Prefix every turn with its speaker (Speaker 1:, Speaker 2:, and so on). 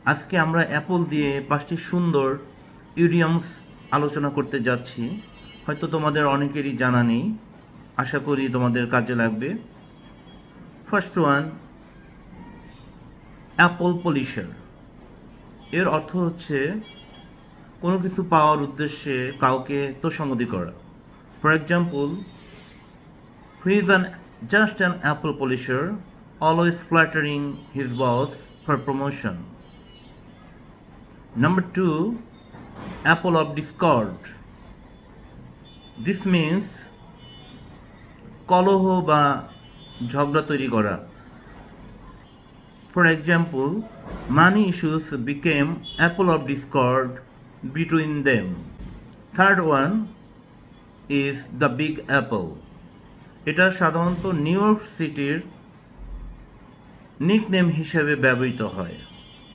Speaker 1: আজকে আমরা অ্যাপল দিয়ে 5টি সুন্দর ইডিয়মস আলোচনা করতে যাচ্ছি। হয়তো তোমাদের অনেকেরই জানা নেই, আশা করি তোমাদের কাজে লাগবে। First one, Apple polisher. এর অর্থ হচ্ছে কোনো কিছু পাওয়ার উদ্দেশ্যে কাউকে তোষামোদী করা। For example, he is just an Apple polisher, always flattering his boss for promotion. Number 2, apple of discord. This means কলহ বা ঝগড়া তৈরি করা। For example, money issues became apple of discord between them. Third one is the big apple. এটা সাধারণত new York সিটির nickname হিসেবে ব্যবহৃত হয়।